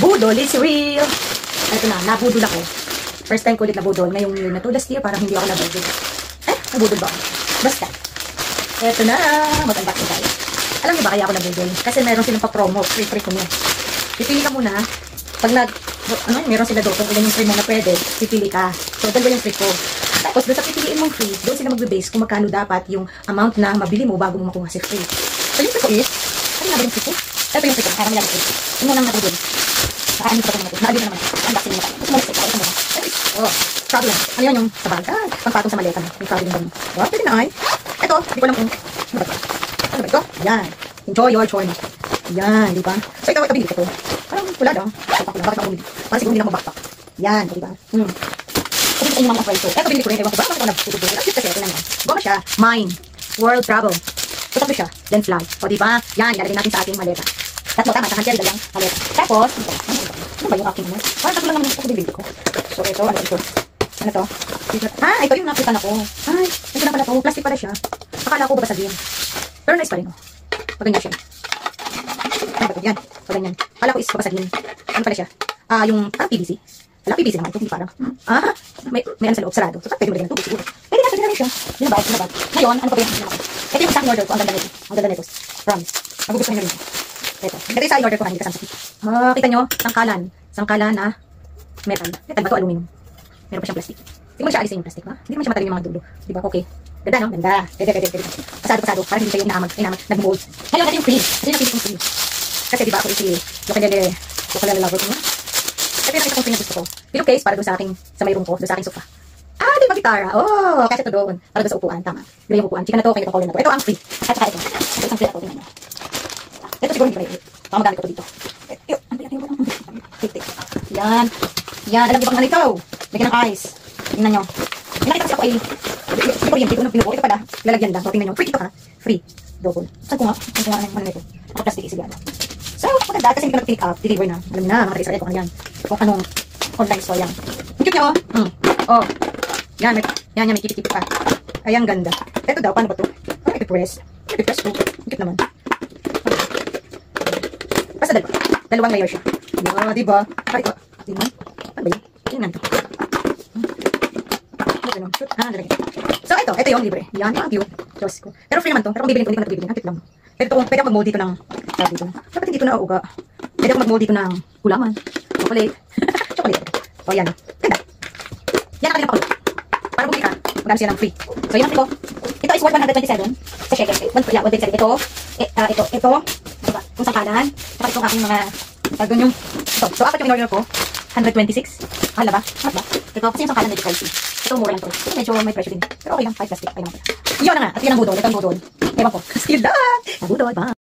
Budol is real. Ito na, nabudol ako. First time ko ulit nabudol. Ngayong year na to. Last year, parang hindi ako nabudol. Nabudol ba ako? Basta. Ito na, mag-unboxing tayo. Alam niyo ba kaya ako nabudol? Kasi meron silang pa-promo. Free ko niya. Pipili ka muna. Pag meron sila doon, kung ilan yung free mo na pwede, pipili ka. So, dalawa yung free ko. Tapos, doon sa pipiliin mong free, doon sila magbe-base kung magkano dapat yung amount na mabili mo bago mo makuha si free. So, yung free ko is, ano nga ba yung free ko? Ito yung free ko. Kaya kami lang free. Yung munang nabudol. Ano pa natin? Naalin na naman. Unboxing mo na. Tapos malasik ako. Oh, travel lang. Ano yun yung sa bagay? Pangpatong sa maleta. Yung travel lang. Oh, pwede na ay. Ito, hindi ko alam kung ano ba ito? Ano ba ito? Yan. Enjoy your choice. Yan, di ba? So, ito, bili ko ito. Parang wala daw. Bakit ako bumili? Parang siguro hindi lang mag-backpack. Yan, di ba? Kasi ito yung mga price. Ito, binili ko rin. Ewan ko ba? Bakit ako nagtutubog? Ang cute kasi. Ito na yan. Goma siya. Mine. World Travel. So, tatlo siya. Then fly. O, di ba? Yan, ilalagay natin sa ating maleta. Tatlo, tama. Sa handle lang maleta. Tapos, ito. Ano ba yung aking ano? Parang tatlo lang naman ito binili ko. So, ito, ano ito? Ano to? Ito yung nakitan ako. Ay, ito na pala to. Plastic pala siya. Akala ko babasagin. Pero nice pa rin. Pag ganyan siya. Ano ba ito? Yan. Pag ganyan. Akala ko is babasagin. Ano pala siya? Yung PVC. Wala, PVC naman ito. Hindi parang. May ano sa loob. Sarado. So, pwede mo lagyan ito. Siguro. Pwede na siya. Dinabag. Ngayon, ano pa ba yung ako? Ito yung isang order ko. Ang ganda nito. Ang ganda nito. Promise. Magugustuhan nyo rin. Ito. Ito yung sa order ko. Hindi kasama sa kit. Kita nyo? Sangkalan. Sangkalan na metal. Metal ba ito? Aluminum. Meron pa siyang plastic. Hindi mo siya alisin yung plastic, ha? Hindi mo siya matalim yung mga dulo. Diba? Okay. Ganda, no? Ganda. Pwede. Pasado. Parang hindi siya yung inamag, nag-mold. Ngayon, ito yung free. Ito yung napili kong free. Kasi, diba, ako isi, lokalala lover ko, no? Ito yung nakita kong free na gusto ko. Pillowcase para doon sa aking, sa may room ko, doon sa aking sofa. Di ba, gitara? Oh, kasi ito doon. Para doon sa upuan, tama. Doon yung upuan. Chika na to, kayo color na to. Ito ang free. At saka ito. Ito isang free ako, tingnan nyo. Ito siguro hindi pa rin. Baka magamit ko dito. Yan. Alam niyo bang ano ito? Lagyan ng ice. Tingnan nyo. Yung nakita kasi ako ay hindi ko yung pinupo. Ito pala. Lalagyan lang. So, tingnan nyo. Free ito ha. Free. Double. Saan ko nga? Ano ito? Plastic isigado. So, maganda. Kasi hindi ko nag-pick up. Deliver na. Alam niyo na. Mga ka-Israel. Kung ano yan. Kung anong online store yan. Ang cute niya oh. Yan. May kipit-kipit pa. Ay, ang ganda. Ito daw. Paano ba ito? Parang ipipress. Ipipress ko. Ang cute naman. Basta dalawang layer siya. Diba? Ito. Tingnan. Ano ba yun? Tingnan to. So, ito yung libre. Yan, ang cute. Diyos ko. Pero free naman to. Pero kung bibilin ko, hindi ko na ito bibilin. Ang cute lang. Pwede ako mag-mold dito ng, dapat hindi ito na uga. Pwede ako mag-mold dito ng gulaman. Chocolate. O, yan. Ganda. Yan ang kanilang pakulo. Para bumili ka, magkano siya ng free. So, yun ang free ko. Ito is worth 127 sa shekel. 127. Ito. Kung sangkalan. Saka itong aking mga, yung, so, apat yung in-order ko. 126. Mahal ba? Ito, kasi yung sangkalan medyo pricey. Ito, mura lang to. Medyo may pressure din. Pero okay lang, 5 plastic. Ayun na nga. At yan ang budol. Ito ang budol. Ewan ko. Skill lang. Ang budol. Bye.